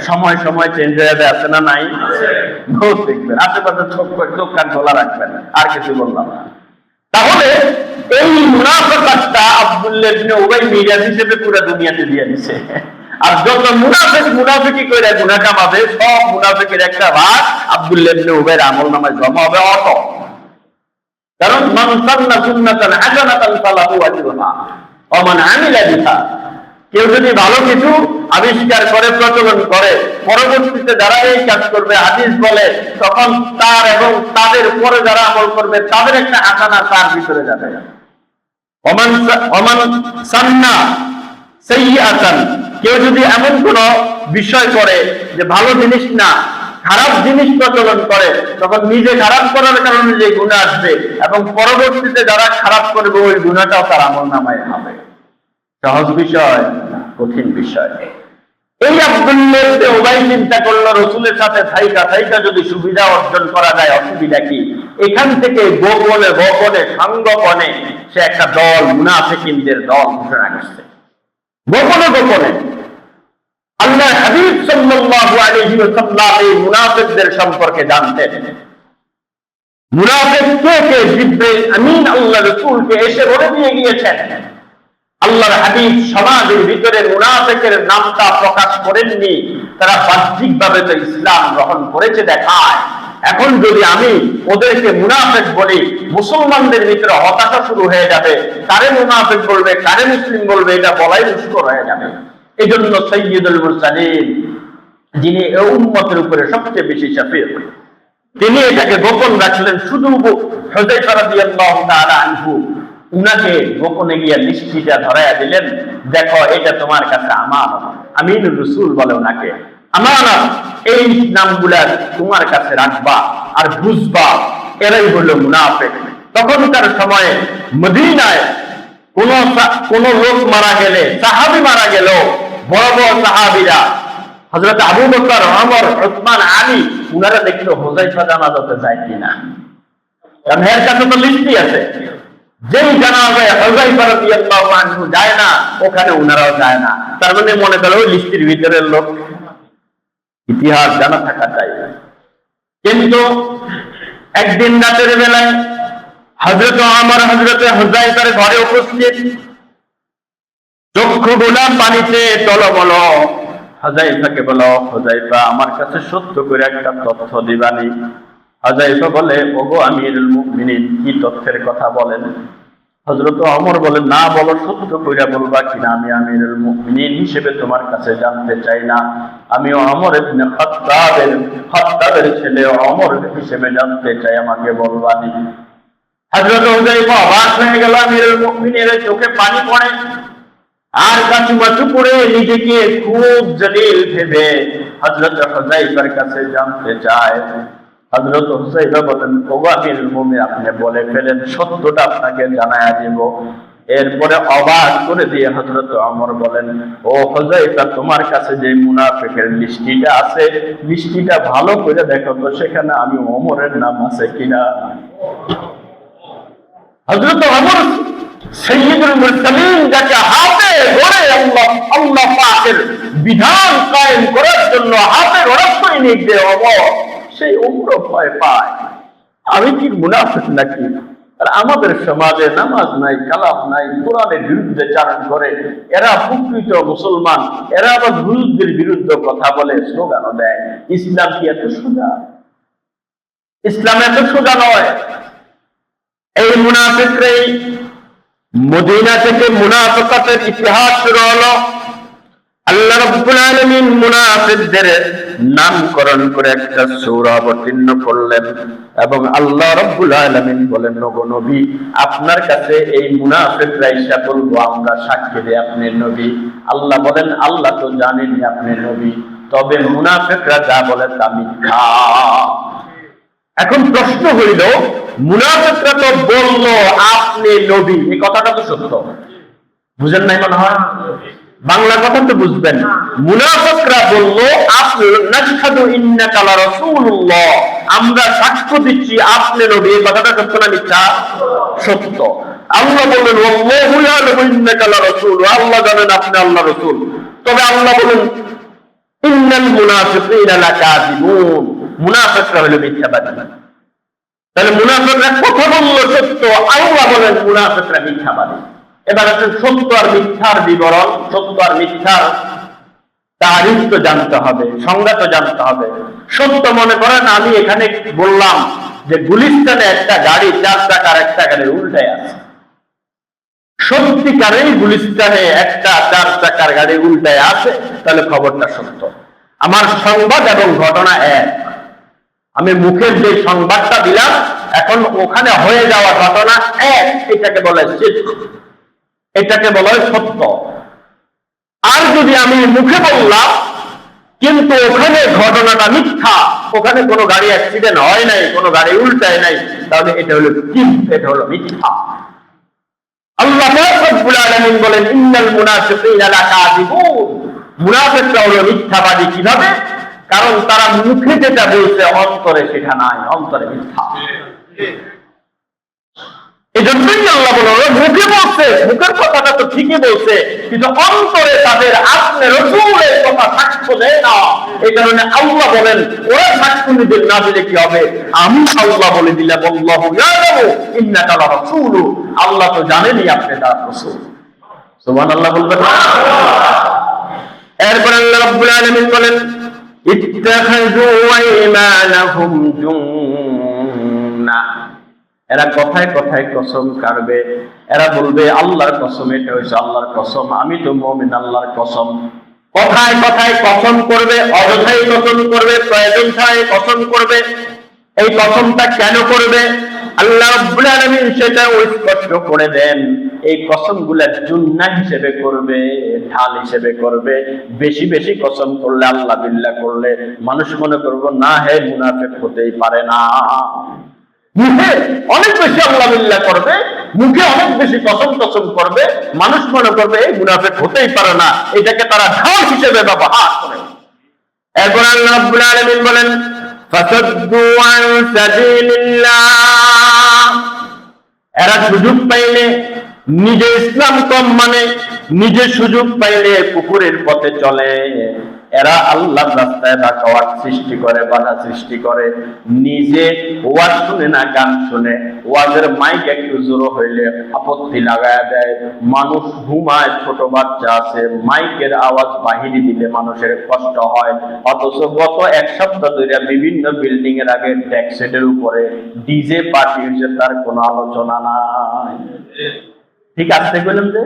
সময় চেঞ্জ হয়ে যাবে, আছে না নাই? দেখবেন আশেপাশে চোখ কান খোলা রাখবেন, আর কিছু বললাম না। তাহলে এই মুনাফিকটা আব্দুল্লাহ ইবনে উবাই মিরাজ হিসেবে পুরো দুনিয়াতে দিয়ে দিছে। আর যত মুনাফিকি করে গুনাহ কামাবে, সব মুনাফিকের একটা ভাগ আব্দুল্লাহ ইবনে উবাইর আমলনামায় জমা হবে অত। কারণ মান সান্না সুন্নাতান হাসানাতান ফালাহু আজরুহা ওয়া মান আমিলা বিহা। কেউ যদি ভালো কিছু আবিষ্কার করে, প্রচলন করে, পরবর্তীতে যারা এই কাজ করবে, হাদিস বলে, তখন তার এবং তাদের পরে যারা আমল করবে তাদের একটা হাসানা তার ভিতরে যাবে। ওয়া মান সান্না সাইয়্যাতান, কেউ যদি এমন কোন বিষয় করে যে ভালো জিনিস না, খারাপ জিনিস প্রচলন করে, তখন নিজে খারাপ করার কারণে যে গুনাহ আসবে এবং পরবর্তীতে যারা খারাপ করবে ওই গুনাহটাও তার আমলনামায় হবে। সহজ বিষয়, কঠিন বিষয়। এই আব্দুল্লাহ ইবনে উবাই চিন্তা করলো রাসূলের সাথে থাইকা যদি সুবিধা অর্জন করা যায়, অসুবিধা কি? এখান থেকে গোপনে সংগোপনে সে একটা দল, মুনাফিকিনদের দল ঘোষণা করছে। গোপনে আল্লাহ হাবিব সাল্লাল্লাহু আলাইহি ওয়াসাল্লাম এই মুনাফিকদের সম্পর্কে জানতেন। মুনাফিক কে? জিবরিল আমিন আল্লাহ রাসূলকে এসে বলে দিয়ে গিয়েছেন। আল্লাহর হাবিব সমাজের ভিতরে মুনাফিকের নামটা প্রকাশ করেননি, তারা বাহ্যিকভাবে তো ইসলাম গ্রহণ করেছে দেখায়। এখন যদি আমি ওদেরকে মুনাফিক বলি, মুসলমানদের ভিতরে হতাশা শুরু হয়ে যাবে। কারে মুনাফিক বলবে, কারে মুসলিম বলবে, এটা বলাই দুষ্কর হয়ে যাবে। এই জন্য সাইয়্যিদুল মুরসালিন, যিনি এই উম্মতের উপরে সবচেয়ে বেশি শাফিক, তিনি এটাকে গোপন রাখলেন। শুধু হুযায়ফা রাদিয়াল্লাহু তাআলা আনহু উনাকে গোপনে গিয়ে দৃষ্টিটা ধরাইয়া দিলেন, দেখো এটা তোমার কাছে আমানত। আমিনুর রাসূল বলে ওনাকে, আমানত, এই নামগুলা তোমার কাছে রাখবা আর বুঝবা এরাই হলো মুনাফিক। তখনকার সময়ে মদিনায় কোন লোক মারা গেলে, সাহাবী মারা গেল, বড় বড় সাহাবীরা হযরত আবু বকর, ওমর, উসমান, আলী উনারা দেখলো হুযায়ফা জানাজাতে যায় কিনা, কারণ এর কাছে তো লিস্টই আছে। যেই জানাজায় হুযায়ফা রাদিয়াল্লাহু আনহু যায় না, ওখানে উনারাও যায় না। তার মানে মনে করো ওই লিস্টের ভিতরের লোক। ইতিহাস জানা থাকা চাই। কিন্তু একদিন রাতের বেলায় হযরত ওমর হযরত হুযায়ফার ঘরে উপস্থিত, চক্ষুগুলা পানিতে টলমল। হুযায়ফাকে বলো, হুযায়ফা আমার কাছে সত্য করে একটা তথ্য দিবানি। হুযায়ফা বলে, ওগো আমিরুল মুমিনিন, কি তথ্যের কথা বলেন? হযরত ওমর বলেন, না বলো, সত্য কইরা বলবা কিনা, আমি আমিরুল মুমিনিন হিসেবে তোমার কাছে জানতে চাই না, আমি ওমর ইবনে খাত্তাবের ছেলে ওমর হিসেবে জানতে চাই, আমাকে বলবানি। হযরত হুযায়ফা অবাক হয়ে গেল, আমিরুল মুমিনিনের চোখে পানি পড়ে, আর কাচুমাচু করে নিজেকে খুব জলিল ভেবে হযরত হুযায়ফার কাছে জানতে চায়। হযরত হুযায়ফা বলেন, ওগো আমিরুল মুমিনিন, আপনি বলে ফেলেন, সত্যটা আপনাকে জানায়া দেব। এরপরে অবাক করে দিয়ে হযরত ওমর বলেন, ও হুযায়ফা, তোমার কাছে যে মুনাফিকের লিস্টিটা আছে, লিস্টিটা ভালো করে দেখো তো, সেখানে আমি ওমরের নাম আছে কিনা। হযরত ওমর সাইয়্যিদুল মুরসালিন, যাকে হাতে ধরে আল্লাহ পাকের বিধান কায়েম করার জন্য হাতে ধরে সৈনিক যে ওমর, সেই ওমরও ভয় পায় আমি কি মুনাফিক নাকি। আর আমাদের সমাজে নামাজ নাই, কালাম নাই, কোরআনের বিরুদ্ধে চারণ করে, এরা প্রকৃত মুসলমান, এরা আবার হুজুরদের বিরুদ্ধে কথা বলে, স্লোগানও দেয়। ইসলাম কি এত সোজা? ইসলাম এত সোজা নয়। এই মুনাফিকরাই মদিনা থেকে মুনাফিকাতের ইতিহাস শুরু হলো। আল্লাহ রাব্বুল আলামিন মুনাফিকদের নামকরণ করে একটা সূরা অবতীর্ণ করলেন, এবং আল্লাহ রাব্বুল আলামিন বলেন, ওগো নবী, আপনার কাছে এই মুনাফিকরা এসে বলবো, আমরা সাক্ষী দেই আপনি নবী। আল্লাহ বলেন, আল্লাহ তো জানেনই আপনি নবী, তবে মুনাফিকরা যা বলে তা মিথ্যা। এখন প্রশ্ন হইল, মুনাফিকরা তো বলল আপনি নবী, এই কথাটা তো সত্য, বুঝেন নাই মনে হয়? বাংলা কথা তো বুঝবেন। মুনাফিকরা বলল, আপনি নাশহাদু ইন্নাকা লা রাসূলুল্লাহ, আমরা সাক্ষ্য দিচ্ছি আপনি নবী। এই কথাটা সত্য না মিথ্যা? সত্য। আল্লাহ বলেন, ওয়াল্লাহু ইয়ালামু ইন্নাকা লা রাসূল, আল্লাহ জানেন আপনি আল্লাহর রাসূল। তবে আল্লাহ বলেন, ইন্নাল মুনাফিকিনা লাকাযিবুন, মুনাফিকরা হলো মিথ্যাবাদী। তাহলে মুনাফিকরা কথা বলল সত্য, আল্লাহ বলেন মুনাফিকরা মিথ্যাবাদী। এবার একটা সত্য আর মিথ্যার বিবরণ, সত্য আর মিথ্যার তারিফ তো জানতে হবে, সংজ্ঞা তো জানতে হবে। সত্য মনে করেন আমি এখানে বললাম যে গুলিস্তানে একটা গাড়ি, 4 চাকার একটা গাড়ির উল্টায় আছে। সত্যিকারেই গুলিস্তানে একটা 4 চাকার গাড়ি উল্টায় আছে, তাহলে খবরটা সত্য। আমার সংবাদ এবং ঘটনা এক। আমি মুখের যে সংবাদটা দিলাম, এখন ওখানে হয়ে যাওয়া ঘটনা এক, এটাকে বলে সত্য, এটাকে বলা হয় সত্য। আর যদি আমি মুখে বললাম কিন্তু ওখানে ঘটনাটা মিথ্যা, ওখানে কোনো গাড়ি অ্যাক্সিডেন্ট হয় নাই, কোনো গাড়ি উল্টায় নাই, তাহলে এটা হলো কি? এটা হলো মিথ্যা। আল্লাহ রাব্বুল আলামিন বলেন, ইন্নাল মুনাফিকিনা লাকাযিবুন, মুনাফিকরা হলো মিথ্যাবাদী। কিভাবে? কারণ তারা মুখে যেটা বলছে অন্তরে সেটা নাই, অন্তরে মিথ্যা। এই জন্যই আল্লাহ বলল, মুখে বলছে, মুখের কথাটা তো ঠিকই বলছে, কিন্তু অন্তরে তাদের আপনি রাসূলের কথা সাক্ষ্য দেয় না। এই কারণে আল্লাহ বলেন, ওরা সাক্ষ্য দিতে না দিলে কি হবে? আমি আল্লাহ বলে দিলাম, আল্লাহু ইয়ালামু ইন্নাকা লা রাসূল, আল্লাহ তো জানেনই আপনি তার রাসূল। সুবহানাল্লাহ বলবেন না? এরপর আল্লাহ রাব্বুল আলামিন বলেন, ইত্তাখাযু আইমানাহুম জুন্নাহ, এরা কথায় কথায় কসম কাটবে, এরা বলবে আল্লাহর কসম, এটা হইছে আল্লাহর কসম, আমি তো মুমিন, আল্লাহর কসম। কথায় কথায় কসম করবে, অযথাই কসম করবে, প্রয়োজন ছাড়াই কসম করবে। এই কসমটা কেন করবে? আল্লাহ রাব্বুল আলামিন সেটা স্পষ্ট করে দেন। এই কসমগুলা জুন্নাহ হিসেবে করবে, ঢাল হিসেবে করবে। বেশি বেশি কসম করলে, আল্লাহ বিল্লাহ করলে, মানুষ মনে করবে না, হে মুনাফিক হতেই পারে না। মুখে অনেক বেশি আল্লাহ বিল্লাহ করবে, মুখে অনেক বেশি কসম টসম করবে, মানুষ মনে করবে এই মুনাফিক হতেই পারে না, এটাকে তারা ঢাল হিসেবে ব্যবহার করে। এরপর আল্লাহ রাব্বুল আলামিন বলেন ফাসাদ্দু আন সাবিলিল্লাহ, এরা সুযোগ পাইলে নিজে ইসলাম কম মানে, নিজে সুযোগ পাইলে কুফরের পথে চলে। এরা আল্লাহর রাস্তায় বাঁকাওয়াট সৃষ্টি করে, বাধা সৃষ্টি করে। নিজে ওয়াজ শুনে না, গান শুনে। ওয়াজের মাইক একটু জোর হইলে আপত্তি লাগায় দেয়। মানুষ ঘুমায়, ছোট বাচ্চা আছে, মাইকের আওয়াজ বাহিরে দিলে মানুষের কষ্ট হয়। অথচ গত এক সপ্তাহ ধরে বিভিন্ন বিল্ডিং এর আগে ডেক সেটের উপরে ডিজে পার্টি হয়েছে, তার কোনো আলোচনা নাই। ঠিক আছে বলেন যে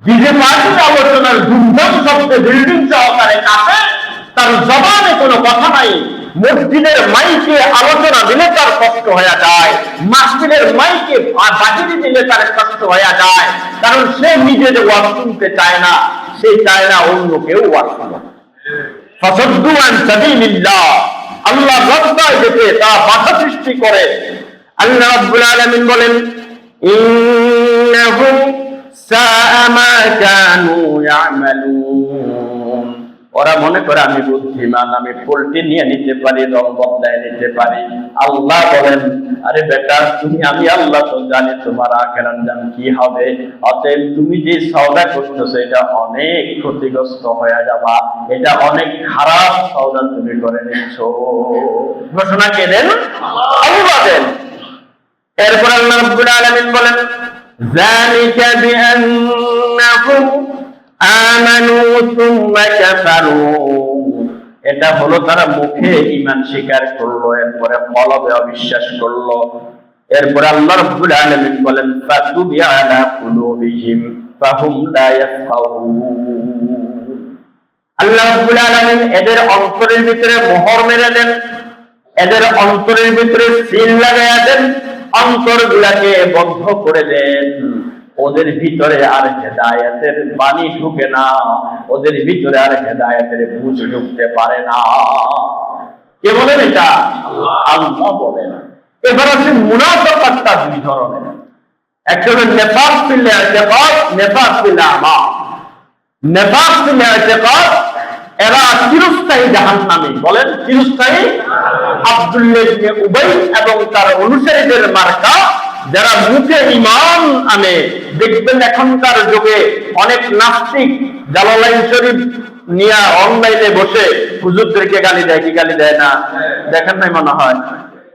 ডিজে পার্টির আলোচনার ধুমধাম শব্দে বিল্ডিং সহকারে কাছে, তার জবানে কোনো কথা নাই। মসজিদের মাইকে আলোচনা দিলে তার কষ্ট হয়ে যায়, মাহফিলের মাইকে বাহিরে দিলে তার কষ্ট হয়ে যায়। কারণ সে নিজে যে ওয়াজ শুনতে চায় না, সে চায় না অন্য কেউ ওয়াজ শুনুক। ফাসাদ্দু আন সাবিলিল্লাহ, আল্লাহর রাস্তায় যেতে তারা বাধা সৃষ্টি করে। আল্লাহ রাব্বুল আলামিন বলেন ইন্নাহুম সাআ মা কানু ইয়ামালুন, ওরা মনে করে আমি বুদ্ধিমান, আমি পোল্ট্রি নিয়ে নিতে পারি, রং বদলায় নিতে পারি। আল্লাহ বলেন আরে বেটা, তুমি আমি আল্লাহ তো জানি তোমার আখিরাত জান কি হবে। অতএব তুমি যে সওদা করতেছো এটা অনেক ক্ষতিগ্রস্ত হয়ে যাবা, এটা অনেক খারাপ সওদা তুমি করে নিচ্ছ। ঘোষণা কে দেন? আল্লাহ দেন। এরপর আল্লাহ রাব্বুল আলামিন বলেন যালিকা বিআন্নাহুম আমানু সুম্মা কাফারু, এটা হলো তারা মুখে ঈমান স্বীকার করলো, এরপরে কলবে অবিশ্বাস করলো। এরপর আল্লাহ রাব্বুল আলামিন বলেন ফাতুবি আলা কুলুবিহিম ফাহুম লা ইয়াফকাহুন, আল্লাহ রাব্বুল আলামিন এদের অন্তরের ভিতরে মোহর মেরে দেন, এদের অন্তরের ভিতরে সিল লাগাইয়া দেন, অন্তরগুলাকে বন্ধ করে দেন। ওদের ভিতরে আর হেদায়েতের বাণী ঢুকে না, ওদের ভিতরে আর হেদায়েতের বুঝ ঢুকতে পারে না। কে বলেন এটা? আল্লাহ বলেন। এবার আছে মুনাফিকটা দুই ধরনের, একটা হলো নিফাক ফিল ইতিকাদ, নিফাক ফিল আমাল। নিফাক ফিল ইতিকাদ এরা চিরস্থায়ী জাহান্নামী। বলেন চিরস্থায়ী। আব্দুল্লাহ ইবনে উবাই এবং তার অনুসারীদের মার্কা, যারা মুখে ঈমান আনে। দেখবেন এখনকার যুগে অনেক নাস্তিক জালালাইন শরীফ নিয়ে অনলাইনে বসে হুজুরদেরকে গালি দেয়, কি গালি দেয় না? দেখেন নাই মনে হয়?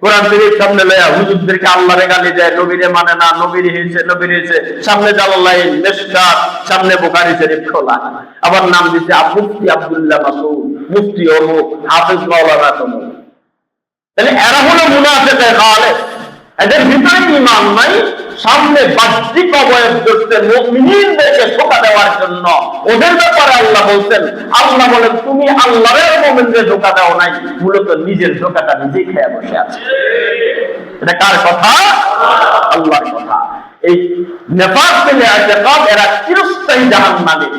কোরআন শরীফ সামনে লয়া হুজুরদেরকে আল্লাহরে গালি দেয়, নবীরে মানে না, নবীর হয়েছে, সামনে জালালাইন, মিশকাত, সামনে বুখারী শরীফ খোলা। আবার নাম দিচ্ছে মুফতি আব্দুল্লাহ মাসউদ, মুফতি অমুক, হাফেজ মাওলানা তমুক। তাহলে এরা হলো মুনাফিকে খালেস, এদের ভিতরে ঈমান নাই, সামনে বাহ্যিক অবয়ব ধরতে মুমিনদেরকে ধোঁকা দেওয়ার জন্য। ওদের ব্যাপারে আল্লাহ বলছেন, আল্লাহ বলেন তুমি আল্লাহর মুমিনদের ধোঁকা দাও নাই, মূলত নিজের ধোঁকাটা নিজেই খেয়ে বসে আছে। এটা কার কথা? আল্লাহর কথা। এই নিফাক ফিল ইতিকাদ এরা চিরস্থায়ী জাহান্নামী।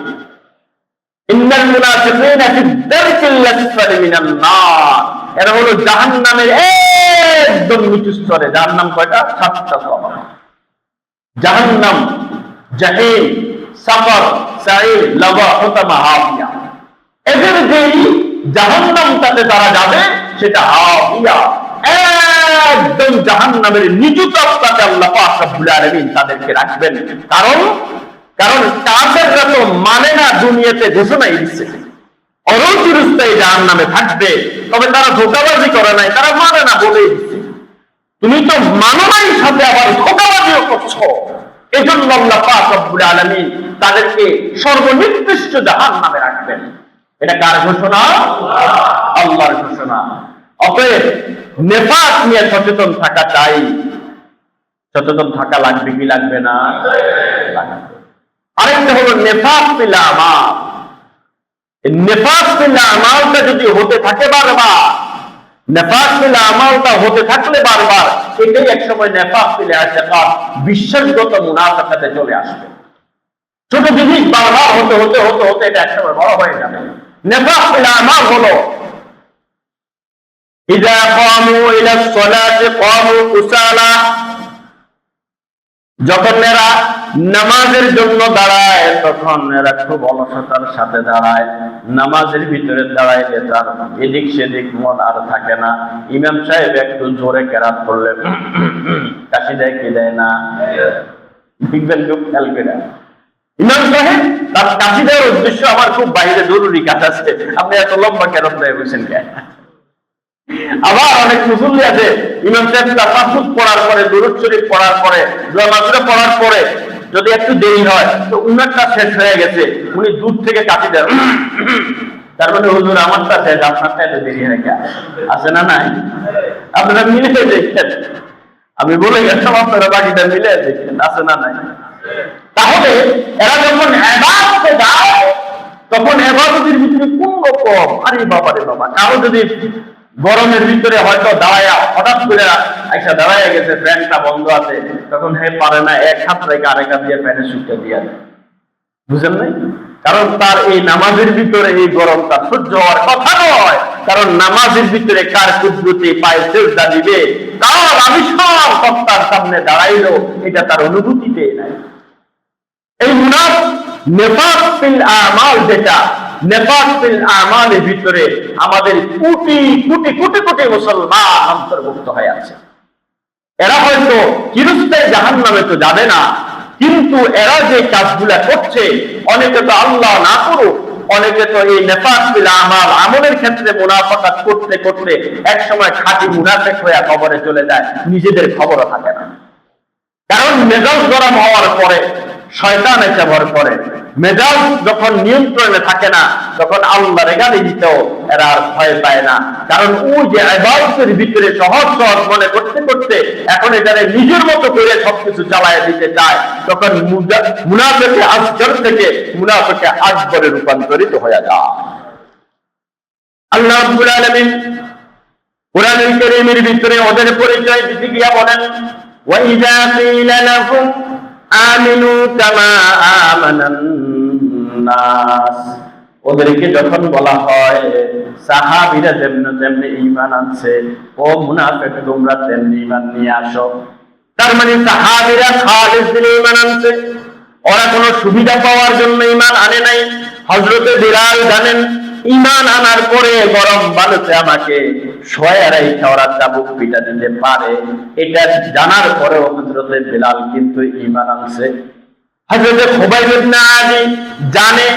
ইন্নাল মুনাফিকিনা ফি দারকিল আসফালি মিনান নার, এরা হলো জাহান্নামের একদম নিচু স্তরে। জাহান্নাম কয়টা? 7টা স্তর। জাহান্নাম, জাহিম, সাফর, সাঈর, লাযা, হুতামা, হাবিয়া। এদের যেই জাহান্নামটাতে তারা যাবে সেটা হাবিয়া, একদম জাহান্নামের নিচু তলাতে আল্লাহ পাক রব্বুল আলামিন তাদেরকে রাখবেন। কারণ কাফেররা তো মানে না, দুনিয়াতে ঘোষণাই দিচ্ছে ওরাও চিরস্থায়ী জাহান্নামে থাকবে। তবে তারা ধোঁকাবাজি করে নাই, তারা মানে না বলেই দিচ্ছে। তুমি তো মানো নাই, সাথে আবার ধোঁকাবাজিও করছো। এজন্য আল্লাহ পাক রব্বুল আলামিন তাদেরকে সর্বনিকৃষ্ট জাহান্নামে রাখবেন। এটা কার ঘোষণা? আল্লাহর ঘোষণা। অতএব নিফাক নিয়ে সচেতন থাকা চাই। সচেতন থাকা লাগবে কি লাগবে না? আরেকটা হলো নিফাক ফিল আমাল। নিফাক ফিল আমালটা যদি হতে থাকে বারবার, নিফাক ফিল আমালটা হতে থাকলে বারবার, এটাই একসময় নিফাক ফিল ইতিকাদ, বিশ্বাসগত মুনাফিকাতে চলে আসবে। ছোট জিনিস বারবার হতে হতে হতে হতে এটা একসময় বড় হয়ে যাবে। নিফাক ফিল আমাল হলো ইযা কামু ইলা সলাতি কামু কুসালা, যখন এরা নামাজের জন্য দাঁড়ায় তখন এরা খুব অলসতার সাথে দাঁড়ায়। নামাজের ভিতরে দাঁড়াইলে তার এদিক সেদিক মন আর থাকে না। ইমাম সাহেব একটু জোরে কেরাত করলে কাশি দেয় কি দেয় না? দেখবেন খুব খেয়াল করে ইমাম সাহেব তার কাশি দেওয়ার উদ্দেশ্য আমার খুব বাইরে জরুরি কাজ আছে, আপনি এত লম্বা কেরাত দেয় বলছেন কেন? আবার অনেক মুসল্লি আছে ইমাম সাহেব তাসাহুদ পড়ার পরে, দুরূদ শরীফ পড়ার পরে, দোয়া মাসুরা পড়ার পরে যদি একটু দেরি হয় তো উনারটা শেষ হয়ে গেছে, উনি দূর থেকে কাটি দেন, তার মানে হুজুর আমারটা শেষ, আপনারটা এত দেরি হয়ে গেছে। আছে না নাই? আপনারা মিলে দেখছেন, আমি বলে গেলাম আপনারা বাকিটা মিলে দেখছেন, আছে না নাই? তাহলে এরা যখন ইবাদতে যায় তখন ইবাদতের ভিতরে কোন রকম, আরে বাবা রে বাবা, কারো যদি গরমের ভিতরে হয়তো দাঁড়ায়া হঠাৎ করে আইসা দাঁড়ায় গেছে, ফ্যানটা বন্ধ আছে, তখন হে পারে না এক হাত রেখে আরেক হাত দিয়ে ফ্যানের সুইচটা দিয়ে দেয়, বুঝেন নাই? কারণ তার এই নামাজের ভিতরে এই গরমটা সহ্য হওয়ার কথা নয়। কারণ নামাজের ভিতরে কার কুদরতি পায়ে সেজদা দিবে, কার আবিষ্কার সত্তার সামনে দাঁড়াইলো, এটা তার অনুভূতিতে নাই। এই নেফাক ফিল আমাল, যেটা নেফাক ফিল আমালের ভিতরে আমাদের কোটি কোটি কোটি কোটি মুসলমান অন্তর্ভুক্ত হয়ে আছে। এরা হয়তো চিরস্থায়ী জাহান্নামে তো যাবে না, কিন্তু এরা যে কাজগুলা করছে, অনেকে তো আল্লাহ না করুক, অনেকে তো এই নেফাক ফিল আমাল আমলের ক্ষেত্রে মুনাফাকাত করতে করতে এক সময় খাঁটি মুনাফিক হয়ে কবরে চলে যায়, নিজেদের খবরও থাকে না। কারণ মেজাজ গরম হওয়ার পরে শয়তান এসে ভর করে, মেজাজ যখন নিয়ন্ত্রণে থাকে না তখন আল্লাহর গালি দিতেও এরা আর ভয় পায় না। কারণ ওই যে ইবাদতের ভিতরে সহজ সহজ মনে করতে করতে এখন এটারে নিজের মতো করে সবকিছু চালায় দিতে চায়, তখন মুনাফিকে আসগর থেকে মুনাফিকে আকবরে রূপান্তরিত হয়ে যায়। আল্লাহ রাব্বুল আলামিন কুরআনুল কারীমের ভিতরে ওদের পরিচয় দিতে গিয়া বলেন, وَإِذَا قِيلَ لَهُمْ آمِنُوا كَمَا آمَنَ النَّاسُ, ওদেরকে যখন বলা হয় সাহাবীরা যেমনি যেমনি ঈমান আনছে, ও মুনাফিক তোমরা তেমনি ঈমান নিয়ে আসো। তার মানে সাহাবীরা খালিস দিলে ঈমান আনছে, ওরা কোনো সুবিধা পাওয়ার জন্য ঈমান আনে নাই। হযরতে বিলাল জানেন ঈমান আনার পরে গরম বালুতে আমাকে শোয়া রাইখা ওরা চাবুক পিটা দিতে পারে, এটা জানার পরেও হযরতে বিলাল কিন্তু ঈমান আনছে। হযরতে খুবাইব ইবনে আদি জানে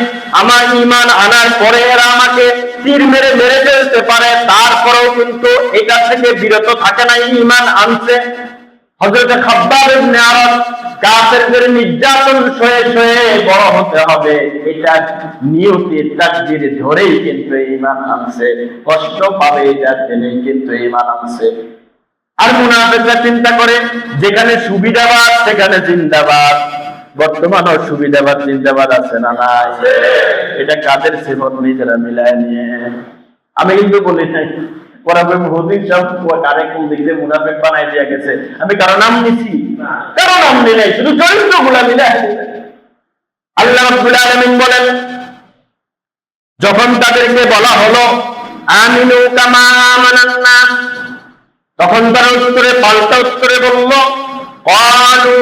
আমার ঈমান আনার পরে এরা আমাকে তীর মেরে মেরে ফেলতে পারে, তারপরেও কিন্তু এটা থেকে বিরত থাকে না, ঈমান আনছে। হযরতে খাব্বাব ইবনে আরদ কাফেরদের নির্যাতন সয়ে সয়ে বড় হতে হবে, এটা নিয়তি তাকদীর ধরেই কিন্তু ঈমান আনছে, কষ্ট পাবে এটা জেনেই কিন্তু ঈমান আনছে। আর মুনাফিকরা চিন্তা করে যেখানে সুবিধাবাদ সেখানে জিন্দাবাদ। বর্তমানে সুবিধাবাদ জিন্দাবাদ আছে না নাই? এটা কাদের সিফত নিজেরা মিলায় নিয়ে। আমি কিন্তু বলি নাই ওরা হুজুর সব কারেকম দিকে মুনাফিক বানাই দিয়া গেছে, আমি কারো নাম নিছি? কারো নাম নি নাই, শুধু চরিত্রগুলা মিলায়। আল্লাহ রাব্বুল আলামিন বলেন, যখন তাদেরকে বলা হলো আমিনু কামা আমানান নাস, তখন তারা উত্তরে পাল্টা উত্তরে বলল ক্বালু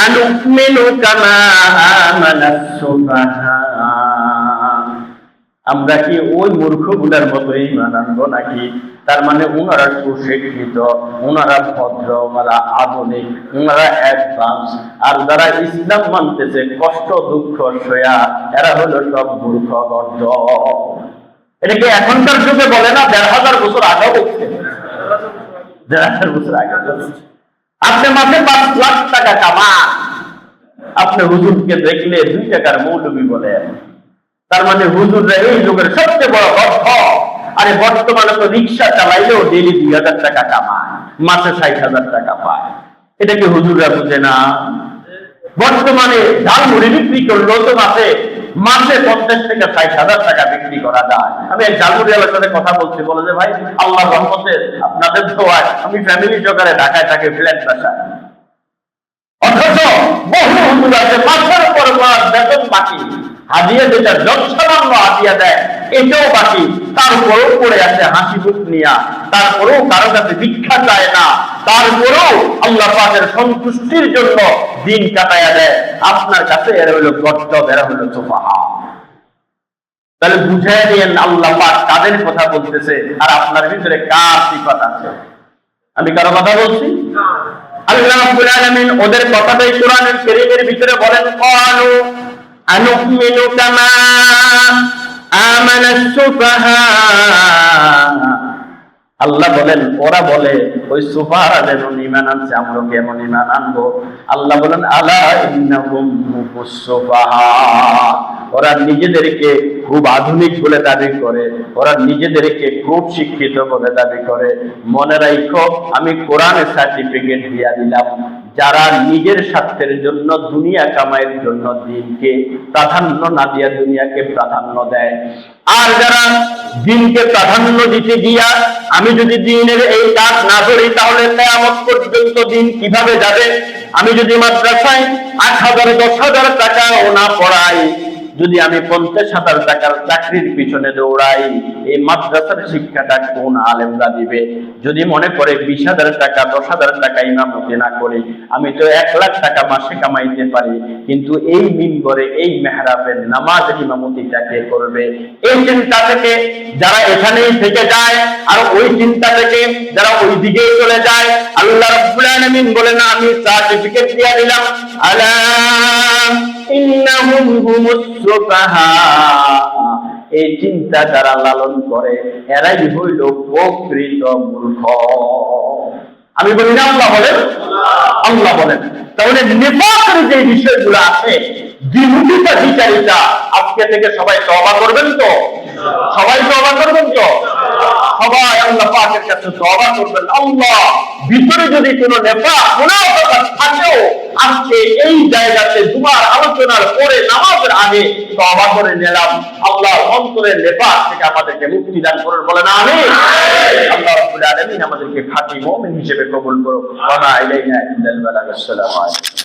আনুমিনু কামা আমানাস সুফাহা, আমরা কি ওই মূর্খগুলার মতো ঈমান আনবো নাকি? তার মানে ওনারা সুশিক্ষিত, ওনারা ভদ্র, ওনারা আধুনিক, ওনারা অ্যাডভান্স, আর যারা ইসলাম মানতেছে কষ্ট দুঃখ সয়া, এরা হলো সব মূর্খ গর্দ। এটাকে এখনকার যুগে বলে না, ১৫০০ বছর আগে বলছে, ১৫০০ বছর আগে বলছে। আপনি মাসে ৫ লাখ টাকা কামান, আপনি হুজুরকে দেখলে ২ টাকার মৌলবি বলেন, তার মানে হুজুররা এই যুগের সবচেয়ে বড় গর্ব। আরে বর্তমানে তো রিক্সা চালাইলেও ডেইলি ২,০০০ টাকা কামায়, মাসে ৬০,০০০ টাকা পায়, এটা কি হুজুররা বুঝে না? বর্তমানে ঝালমুড়ি বিক্রি করলেও তো মাসে ৫০ থেকে ৬০,০০০ টাকা বিক্রি করা যায়। আমি এক ঝালমুড়িওয়ালার সাথে কথা বলছি, বলে যে ভাই আল্লাহর রহমতে আপনাদের দোয়ায় আমি ফ্যামিলি সহকারে ঢাকায় থাকি, ফ্ল্যাট বাসায়, অথচ বহু হুজুর আছে মাসের পর মাস বেতন বাকি, হাদিয়া যেটা যৎসামান্য হাদিয়া দেয় এটাও বাকি, তারপরেও পড়ে আছে হাসি মুখ নিয়া, তারপরেও কারো কাছে ভিক্ষা চায় না, তারপরেও আল্লাহ পাকের সন্তুষ্টির জন্য দিন কাটায়া দেয়। আপনার কাছে এরা হলো গর্দব, এরা হলো সুফাহা। তাহলে বুঝাই দিয়েন আল্লাহ পাক কাদের কথা বলতেছে আর আপনার ভিতরে কার সিফাত আছে। আমি কারো কথা বলছি? আল্লাহ রাব্বুল আলামিন ওদের কথাটাই কোরআনের কারীমের ভিতরে বলেন, ক্বালু আনুমিনু কামা আমানাস সুফাহা। আল্লাহ বলেন, ওরা বলে ওই সুফাহারা যেমন ঈমান আনছে আমরা কেমন ঈমান আনবো। আল্লাহ বলেন, আলা ইন্নাহুম হুমুস সুফাহা। ওরা নিজেদেরকে খুব আধুনিক বলে দাবি করে, ওরা নিজেদেরকে খুব শিক্ষিত বলে দাবি করে। মনে রাখো, আমি কোরআনের সার্টিফিকেট দিয়া দিলাম, যারা নিজের স্বার্থের জন্য দুনিয়া কামাইয়ের জন্য দিনকে প্রাধান্য না দিয়া দুনিয়াকে প্রাধান্য দেয়, আর যারা দিনকে প্রাধান্য দিতে গিয়া আমি যদি দিনের এই কাজ না করি তাহলে কিয়ামত পর্যন্ত দিন কিভাবে যাবে, আমি যদি মাদ্রাসায় 8,000 10,000 টাকাও না পড়াই, যদি আমি 50,000 টাকার চাকরির পিছনে দৌড়াই, এই মাদ্রাসার শিক্ষাটা কোন আলেমরা দিবে? যদি মনে করে 20,000 টাকা 10,000 টাকা ইমামতি না করি, আমি তো 1 লাখ টাকা মাসে কামাইতে পারি, কিন্তু এই মিম্বরে এই মেহরাবের নামাজের ইমামতিটা কে করবে? এই চিন্তা থেকে যারা এখানেই থেকে যায় আর ওই চিন্তা থেকে যারা ওই দিকে চলে যায়, আল্লাহ রাব্বুল আলামিন বলেন, আমি সার্টিফিকেট দিয়ে দিলাম, আলা ইন্নাহুম হুমুস সুফাহা। এই চিন্তা যারা লালন করে এরাই হইল প্রকৃত মূর্খ। আমি বলি না, আল্লাহ বলেন, আল্লাহ বলেন। তাহলে নিফাকের যে বিষয়গুলো আছে, দ্বিমুখিতা বিচারিতা, আজকে থেকে সবাই তওবা করবেন তো? সবাই তওবা করবেন তো? সবাই আল্লাহ পাকের কাছে তওবা করবেন। আল্লাহ, ভিতরে যদি কোনো নেফাক মুনাফিকত থাকেও আজকে এই জায়গাতে জুমার আলোচনার পরে নামাজের আগে তওবা করে নিলাম। আল্লাহ অন্তরের নেফাক থেকে আমাদেরকে মুক্তি দান করুন, বলেন আমিন। আল্লাহ রাব্বুল আলামিন আমাদেরকে খাঁটি মুমিন হিসেবে কবুল করুন। ওয়া মা ইলাইনা ইল্লাল বালাগ। আসসালামু আলাইকুম।